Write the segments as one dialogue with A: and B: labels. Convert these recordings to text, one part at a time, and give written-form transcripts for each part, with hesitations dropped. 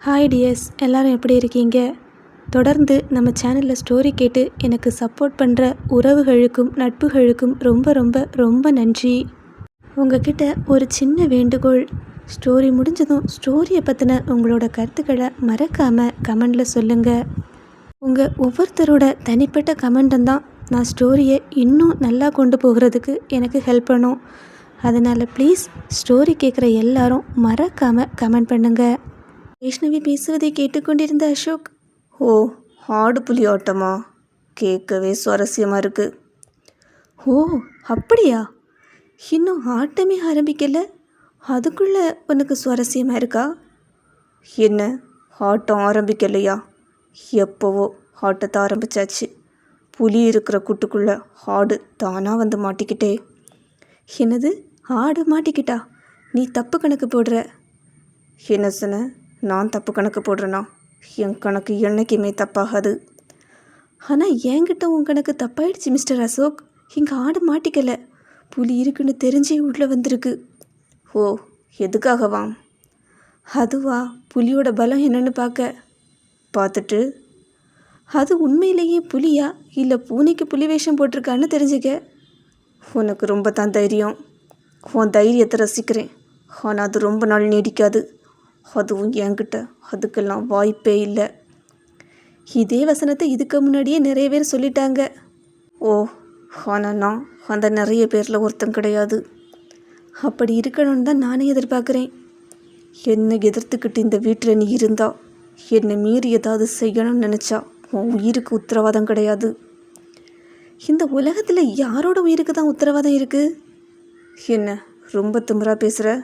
A: Hi tears, எல்லோரும் எப்படி இருக்கீங்க? தொடர்ந்து நம்ம சேனலில் ஸ்டோரி கேட்டு எனக்கு சப்போர்ட் பண்ணுற உறவுகளுக்கும் நட்புகளுக்கும் ரொம்ப ரொம்ப ரொம்ப நன்றி. உங்ககிட்ட ஒரு சின்ன வேண்டுகோள். ஸ்டோரி முடிஞ்சதும் ஸ்டோரியை பற்றின உங்களோட கருத்துக்களை மறக்காமல் கமெண்டில் சொல்லுங்கள். உங்கள் ஒவ்வொருத்தரோட தனிப்பட்ட கமெண்ட்டும் தான் நான் ஸ்டோரியை இன்னும் நல்லா கொண்டு போகிறதுக்கு எனக்கு ஹெல்ப் பண்ணும். அதனால் ப்ளீஸ் ஸ்டோரி கேட்குற எல்லாரும் மறக்காமல் கமெண்ட் பண்ணுங்கள். வைஷ்ணவி பேசுவதை கேட்டுக்கொண்டிருந்த அசோக்,
B: ஓ, ஆடு புலி ஆட்டமா? கேட்கவே சுவாரஸ்யமாக இருக்குது.
A: ஓ அப்படியா? இன்னும் ஆட்டமே ஆரம்பிக்கலை, அதுக்குள்ளே உனக்கு சுவாரஸ்யமாக இருக்கா?
B: என்ன, ஆட்டம் ஆரம்பிக்கலையா? எப்போவோ ஆட்டத்தை ஆரம்பித்தாச்சு. புலி இருக்கிற கூட்டுக்குள்ளே ஆடு தானாக வந்து மாட்டிக்கிட்டே.
A: என்னது, ஆடு மாட்டிக்கிட்டா? நீ தப்பு கணக்கு போடுற.
B: என்ன சொன்ன? நான் தப்பு கணக்கு போடுறேனா? என் கணக்கு என்னைக்குமே தப்பாகாது.
A: ஆனால் என்கிட்ட உன் கணக்கு தப்பாயிடுச்சு மிஸ்டர் அசோக். இங்கே ஆடு மாட்டிக்கலை, புலி இருக்குன்னு தெரிஞ்சே உள்ளே வந்திருக்கு.
B: ஓ, எதுக்காகவா?
A: அதுவா, புலியோட பலம் என்னன்னு பார்த்துட்டு அது உண்மையிலேயே புலியா இல்லை பூனைக்கு புலி வேஷம் போட்டிருக்கான்னு தெரிஞ்சுக்க.
B: உனக்கு ரொம்ப தான் தைரியம். உன் தைரியத்தை ரசிக்கிறேன். ஆனால் அது ரொம்ப நாள் நீடிக்காது. அதுவும் என்கிட்ட அதுக்கெல்லாம் வாய்ப்பே இல்லை.
A: இதே வசனத்தை இதுக்கு முன்னாடியே நிறைய பேர் சொல்லிட்டாங்க.
B: ஓ, ஆனால் நான் அந்த நிறைய பேரில் ஒருத்தன் கிடையாது.
A: அப்படி இருக்கணும்னு தான் நானே எதிர்பார்க்குறேன்.
B: என்னை எதிர்த்துக்கிட்டு இந்த வீட்டில் நீ இருந்தா, என்னை மீறி ஏதாவது செய்யணும்னு நினச்சா உன் உயிருக்கு உத்தரவாதம் கிடையாது.
A: இந்த உலகத்தில் யாரோட உயிருக்கு தான் உத்தரவாதம் இருக்குது?
B: என்ன ரொம்ப திமிரா பேசுகிற?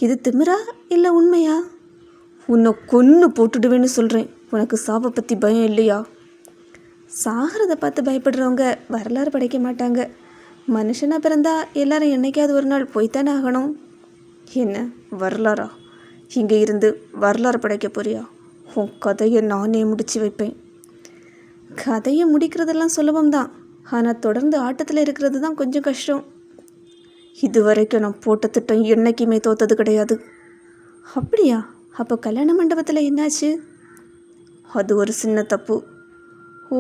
A: இது திமிரா இல்லை உண்மையா?
B: உன்னை கொன்று போட்டுடுவேன்னு சொல்கிறேன். உனக்கு சாவை பற்றி பயம் இல்லையா?
A: சாகிறத பார்த்து பயப்படுறவங்க வரலாறு படைக்க மாட்டாங்க. மனுஷனாக பிறந்தா எல்லாரும் என்னைக்காவது ஒரு நாள் போய்த்தானே ஆகணும்.
B: என்ன வரலாறா? இங்கே இருந்து வரலாறு படைக்க போறியா? உன் கதையை நானே முடித்து வைப்பேன்.
A: கதையை முடிக்கிறதெல்லாம் சுலபம்தான், ஆனால் தொடர்ந்து ஆட்டத்தில் இருக்கிறது தான் கொஞ்சம் கஷ்டம்.
B: இது வரைக்கும் நான் போட்ட திட்டம் என்றைக்குமே தோற்றது கிடையாது.
A: அப்படியா? அப்போ கல்யாண மண்டபத்தில் என்னாச்சு?
B: அது ஒரு சின்ன தப்பு.
A: ஓ,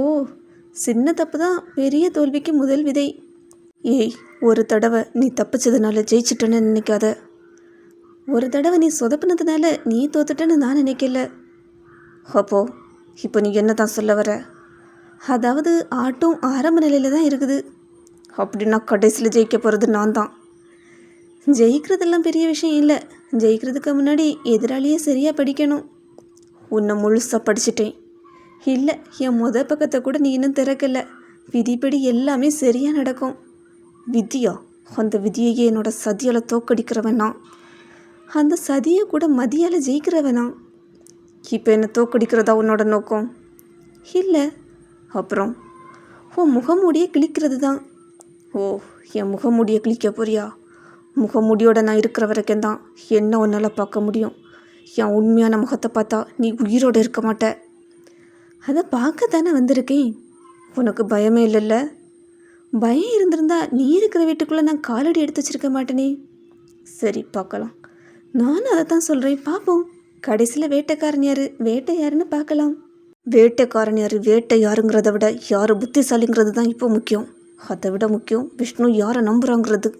A: சின்ன தப்பு தான் பெரிய தோல்விக்கு முதல் விதை.
B: ஏய், ஒரு தடவை நீ தப்பிச்சதுனால ஜெயிச்சிட்டேன்னு நினைக்காத.
A: ஒரு தடவை நீ சொதப்பினதுனால நீ தோத்துட்டேன்னு நான் நினைக்கல.
B: அப்போ இப்போ நீ என்ன தான் சொல்ல வர?
A: அதாவது ஆட்டம் ஆரம்ப நிலையில் தான் இருக்குது.
B: அப்படின்னா கடைசியில் ஜெயிக்க போகிறது நான் தான்.
A: ஜெயிக்கிறதெல்லாம் பெரிய விஷயம் இல்லை. ஜெயிக்கிறதுக்கு முன்னாடி எதிராளியே சரியாக படிக்கணும்.
B: உன்னை முழுசாக படிச்சிட்டேன்.
A: இல்லை, என் பக்கத்தை கூட நீ இன்னும் திறக்கலை. விதிப்படி எல்லாமே சரியாக நடக்கும்.
B: விதியா? அந்த விதியையே என்னோட சதியால் தோக்கடிக்கிறவனா?
A: அந்த சதியை கூட மதியால் ஜெயிக்கிறவனா?
B: இப்போ என்னை தோக்கடிக்கிறதா உன்னோட நோக்கம்?
A: இல்லை.
B: அப்புறம்?
A: உன் முகமூடியை கிழிக்கிறது தான்.
B: ஓ, என் முகமூடியை கிழிக்க போறியா? முகமூடியோட நான் இருக்கிற வரைக்கும் தான் என்ன உன்னால் பார்க்க முடியும். என் உண்மையான முகத்தை பார்த்தா நீ உயிரோடு இருக்க மாட்ட.
A: அதை பார்க்க தானே வந்திருக்கேன்.
B: உனக்கு பயமே இல்லைல்ல?
A: பயம் இருந்திருந்தா நீ இருக்கிற வீட்டுக்குள்ளே நான் காலடி எடுத்து வச்சிருக்க மாட்டேனே.
B: சரி, பார்க்கலாம்.
A: நானும் அதை தான் சொல்கிறேன், பார்ப்போம். கடைசியில் வேட்டைக்காரன் யார், வேட்டை யாருன்னு பார்க்கலாம்.
B: வேட்டைக்காரன் யார், வேட்டை யாருங்கிறத விட யார் புத்திசாலிங்கிறது தான் இப்போ முக்கியம். அதை விட முக்கியம் விஷ்ணு யாரை நம்புகிறாங்கிறது.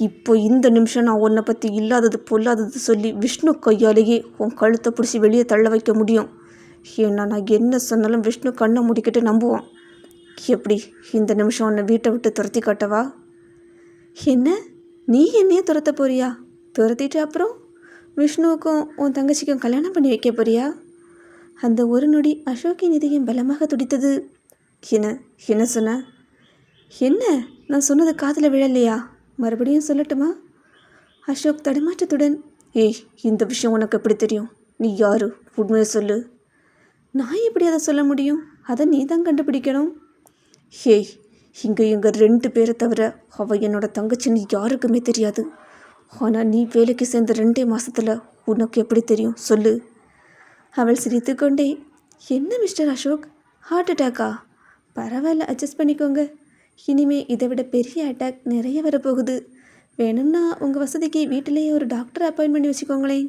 B: இப்போ இந்த நிமிஷம் நான் உன்னை பற்றி இல்லாதது பொல்லாதது சொல்லி விஷ்ணு கையாலேயே உன் கழுத்தை பிடிச்சி வெளியே தள்ள வைக்க முடியும். ஏன்னா நான் என்ன சொன்னாலும் விஷ்ணு கண்ணை முடிக்கிட்டு நம்புவான். எப்படி இந்த நிமிஷம் உன்னை வீட்டை விட்டு துரத்தி காட்டவா?
A: என்ன, நீ என்னையே துரத்த போறியா? துரத்திட்டு அப்புறம் விஷ்ணுவுக்கும் உன் தங்கச்சிக்கும் கல்யாணம் பண்ணி வைக்க போறியா? அந்த ஒரு நொடி அசோக்கின் இதயம் பலமாக துடித்தது.
B: என்ன சொன்ன?
A: என்ன, நான் சொன்னது காதில் விழலையா? மறுபடியும் சொல்லட்டுமா? அசோக் தடுமாற்றத்துடன்,
B: ஏய், இந்த விஷயம் உனக்கு எப்படி தெரியும்? நீ யாரு? உண்மையை சொல்லு.
A: நான் எப்படி அதை சொல்ல முடியும்? அதை நீ தான் கண்டுபிடிக்கணும்.
B: ஏய், இங்கே எங்கள் 2 பேரை தவிர அவள் என்னோட தங்கச்சின்னு யாருக்குமே தெரியாது. ஆனால் நீ வேலைக்கு சேர்ந்த 2 மாதத்தில் உனக்கு எப்படி தெரியும் சொல்லு.
A: அவள் சிரித்து கொண்டே, என்ன மிஸ்டர் அசோக், ஹார்ட் அட்டாக்கா? பரவாயில்ல, அட்ஜஸ்ட் பண்ணிக்கோங்க. இனிமே இதை விட பெரிய அட்டாக் நிறைய வரப்போகுது. வேணும்னா உங்கள் வசதிக்கு வீட்டிலேயே ஒரு டாக்டர் அப்பாயின்ட் பண்ணி வச்சுக்கோங்களேன்.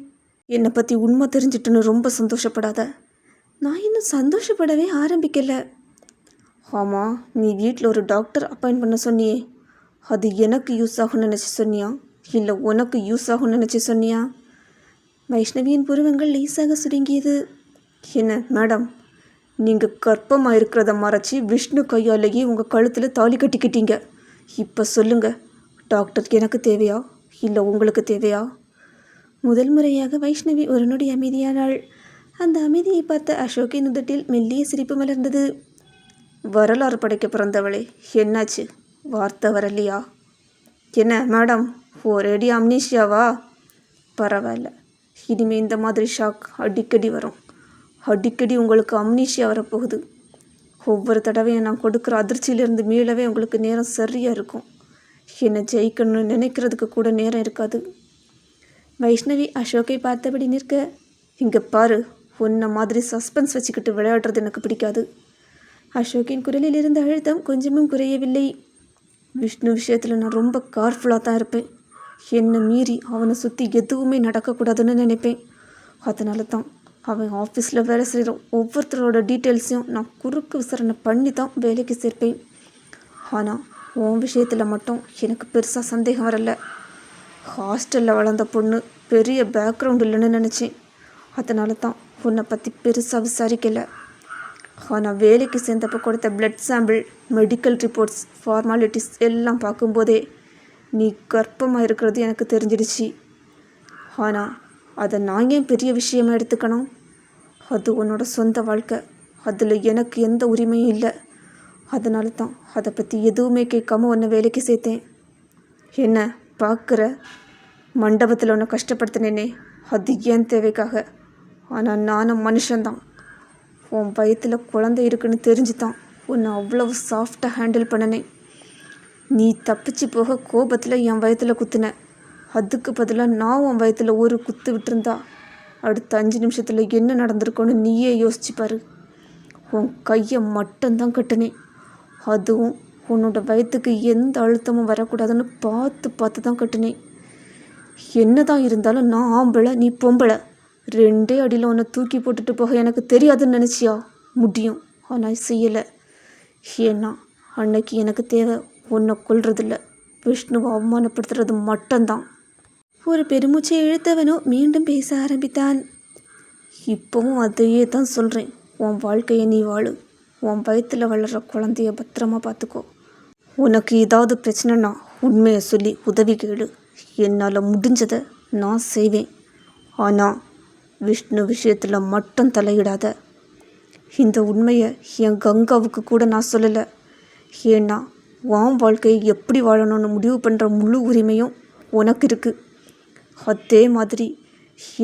B: என்னை பற்றி உண்மை தெரிஞ்சிட்டுன்னு ரொம்ப சந்தோஷப்படாத.
A: நான் இன்னும் சந்தோஷப்படவே ஆரம்பிக்கலை.
B: ஆமாம், நீ வீட்டில் ஒரு டாக்டர் அப்பாயிண்ட் பண்ண சொன்னியே, அது எனக்கு யூஸ் ஆகும்னு நினச்சி சொன்னியா இல்லை உனக்கு யூஸ் ஆகும்னு நினச்சி சொன்னியா?
A: வைஷ்ணவியின் புருவங்கள் லேசாக சுருங்கியது.
B: என்ன மேடம், நீங்கள் கர்ப்பமாக இருக்கிறத மறைச்சி விஷ்ணு கையாலேயே உங்கள் கழுத்தில் தாலி கட்டிக்கிட்டீங்க. இப்போ சொல்லுங்கள், டாக்டர் எனக்கு தேவையா இல்லை உங்களுக்கு தேவையா?
A: முதல் முறையாக வைஷ்ணவி ஒரு நொடி அமைதியானாள். அந்த அமைதியை பார்த்த அசோக்கின் உதட்டில் மெல்லிய சிரிப்பு மலர்ந்தது.
B: வரலாறு படைக்க பிறந்தவளே, என்னாச்சு? வார்த்தை வரலையா? என்ன மேடம், ஒரேடி அம்னீஷியாவா? பரவாயில்ல, இனிமேல் இந்த மாதிரி ஷாக் அடிக்கடி வரும். அடிக்கடி உங்களுக்கு அம்னீஷியா வரப்போகுது. ஒவ்வொரு தடவையும் நான் கொடுக்குற அதிர்ச்சியிலிருந்து மீளவே உங்களுக்கு நேரம் சரியாக இருக்கும். என்னை ஜெயிக்கணும்னு நினைக்கிறதுக்கு கூட நேரம் இருக்காது.
A: வைஷ்ணவி அசோக்கை பார்த்தபடி நிற்க,
B: இங்கே பாரு, உன்னை மாதிரி சஸ்பென்ஸ் வச்சுக்கிட்டு விளையாடுறது எனக்கு பிடிக்காது.
A: அசோக்கின் குரலில் இருந்த அழுத்தம் கொஞ்சமும் குறையவில்லை.
B: விஷ்ணு விஷயத்தில் நான் ரொம்ப கேர்ஃபுல்லாக தான் இருப்பேன். என்னை மீறி அவனை சுற்றி எதுவுமே நடக்கக்கூடாதுன்னு நினைப்பேன். அதனால தான் அவன் ஆஃபீஸில் வேலை செய்கிற ஒவ்வொருத்தரோட டீட்டெயில்ஸையும் நான் குறுக்கு விசாரணை பண்ணி தான் வேலைக்கு சேர்ப்பேன். ஆனால் உன் விஷயத்தில் மட்டும் எனக்கு பெருசாக சந்தேகம் வரல. ஹாஸ்டலில் வளர்ந்த பொண்ணு, பெரிய பேக்ரவுண்ட் இல்லைன்னு நினச்சேன். அதனால தான் உன்னை பற்றி பெருசாக விசாரிக்கலை. ஆனால் வேலைக்கு சேர்ந்தப்போ கொடுத்த blood sample, medical reports, formalities எல்லாம் பார்க்கும்போதே நீ கர்ப்பமாக இருக்கிறது எனக்கு தெரிஞ்சிடுச்சு. ஆனால் அதை நான் ஏன் பெரிய விஷயமாக எடுத்துக்கணும்? அது உன்னோட சொந்த வாழ்க்கை, அதில் எனக்கு எந்த உரிமையும் இல்லை. அதனால தான் அதை பற்றி எதுவுமே கேட்காம உன்னை வேலைக்கு சேர்த்தேன். என்ன பார்க்குற? மண்டபத்தில் உன்னை கஷ்டப்படுத்தினேனே, அது ஏன் தேவைக்காக. ஆனால் நானும் மனுஷன்தான். உன் வயத்தில் குழந்தை இருக்குன்னு தெரிஞ்சு தான் உன்னை அவ்வளவு சாஃப்டாக ஹேண்டில் பண்ணினேன். நீ தப்பிச்சு போக கோபத்தில் என் வயத்தில் குத்துன. அதுக்கு பதிலாக நான் உன் வயத்தில் ஒரு குத்து விட்டுருந்தா அடுத்த 5 நிமிஷத்தில் என்ன நடந்திருக்கோன்னு நீயே யோசிச்சுப்பாரு. உன் கையை மட்டும்தான் கட்டினேன். அதுவும் உன்னோட வயத்துக்கு எந்த அழுத்தமும் வரக்கூடாதுன்னு பார்த்து தான் கட்டினேன். என்ன தான் இருந்தாலும் நான் ஆம்பளை, நீ பொம்பளை. 2 அடியில் உன்னை தூக்கி போட்டுட்டு போக எனக்கு தெரியாதுன்னு நினச்சியா? முடியும், ஆனால் செய்யலை. ஏன்னா அன்னைக்கு எனக்கு தேவை உன்னை கொல்றதில்ல, விஷ்ணுவை அவமானப்படுத்துறது மட்டும்தான்.
A: ஒரு பெருமூச்சை இழுத்தவனோ மீண்டும் பேச ஆரம்பித்தான்.
B: இப்போவும் அதையே தான் சொல்கிறேன். உன் வாழ்க்கையை நீ வாழு. உன் வயிற்றில் வளர்கிற குழந்தைய பத்திரமா பார்த்துக்கோ. உனக்கு ஏதாவது பிரச்சனைனா உண்மையை சொல்லி உதவி கேளு. என்னால் முடிஞ்சதை நான் செய்வேன். ஆனால் விஷ்ணு விஷயத்தில் மட்டும் தலையிடாத. இந்த உண்மையை என் கங்காவுக்கு கூட நான் சொல்லலை. ஏன்னா உன் வாழ்க்கையை எப்படி வாழணும்னு முடிவு பண்ணுற முழு உரிமையும் உனக்கு இருக்குது. அதே மாதிரி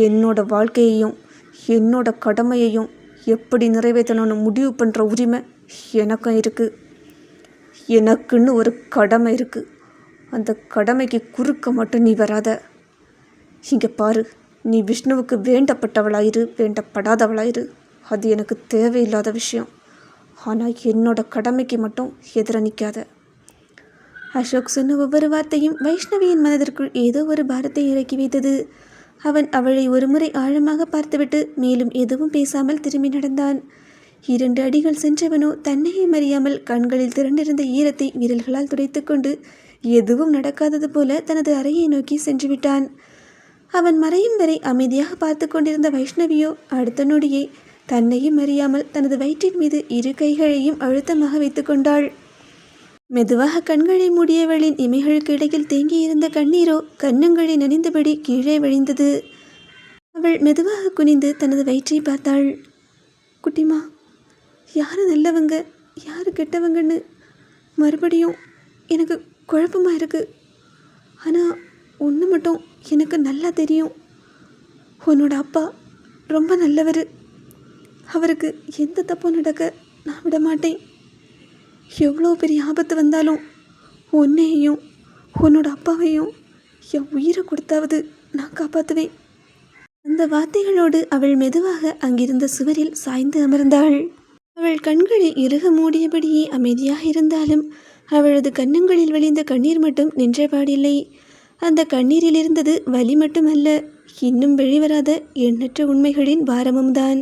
B: என்னோட வாழ்க்கையையும் என்னோட கடமையையும் எப்படி நிறைவேற்றணும்னு முடிவு பண்ணுற உரிமை எனக்கும் இருக்குது. எனக்குன்னு ஒரு கடமை இருக்குது. அந்த கடமைக்கு குறுக்க மட்டும் நீ வராத. இங்கே பாரு, நீ விஷ்ணுவுக்கு வேண்டப்பட்டவளாயிரு, வேண்டப்படாதவளாயிரு, அது எனக்கு தேவையில்லாத விஷயம். ஆனால் என்னோட கடமைக்கு மட்டும் எதிர நிற்காத.
A: அசோக் சொன்ன ஒவ்வொரு வார்த்தையும் வைஷ்ணவியின் மனதிற்குள் ஏதோ ஒரு பாரத்தை இறக்கி வைத்தது. அவன் அவளை ஒருமுறை ஆழமாக பார்த்துவிட்டு மேலும் எதுவும் பேசாமல் திரும்பி நடந்தான். 2 அடிகள் சென்றவனோ தன்னையே அறியாமல் கண்களில் திரண்டிருந்த ஈரத்தை விரல்களால் துடைத்து கொண்டு எதுவும் நடக்காதது போல தனது அறையை நோக்கி சென்று விட்டான். அவன் மறையும் வரை அமைதியாக பார்த்து கொண்டிருந்த வைஷ்ணவியோ அடுத்த நொடியே தன்னையும் அறியாமல் தனது வயிற்றின் மீது 2 கைகளையும் அழுத்தமாக வைத்து கொண்டாள். மெதுவாக கண்களை மூடியவளின் இமைகளுக்கு இடையில் தேங்கியிருந்த கண்ணீரோ கன்னங்களை நனைந்தபடி கீழே வழிந்தது. அவள் மெதுவாக குனிந்து தனது வயிற்றை பார்த்தாள். குட்டிமா, யார் நல்லவங்க யார் கெட்டவங்கன்னு மறுபடியும் எனக்கு குழப்பமாக இருக்குது. ஆனால் ஒன்று மட்டும் எனக்கு நல்லா தெரியும். உன்னோட அப்பா ரொம்ப நல்லவர். அவருக்கு எந்த தப்பும் நடக்க நான் விட மாட்டேன். எவ்வளோ பெரிய ஆபத்து வந்தாலும் உன்னையையும் உன்னோட அப்பாவையும் என் உயிரை கொடுத்தாவது நான் காப்பாற்றுவேன். அந்த வார்த்தைகளோடு அவள் மெதுவாக அங்கிருந்த சுவரில் சாய்ந்து அமர்ந்தாள். அவள் கண்களை இறுக மூடியபடியே அமைதியாக இருந்தாலும் அவளது கன்னங்களில் வழிந்த கண்ணீர் மட்டும் நின்றபாடில்லை. அந்த கண்ணீரில் இருந்தது வலி மட்டுமல்ல, இன்னும் வெளிவராத எண்ணற்ற உண்மைகளின் பாரமும் தான்.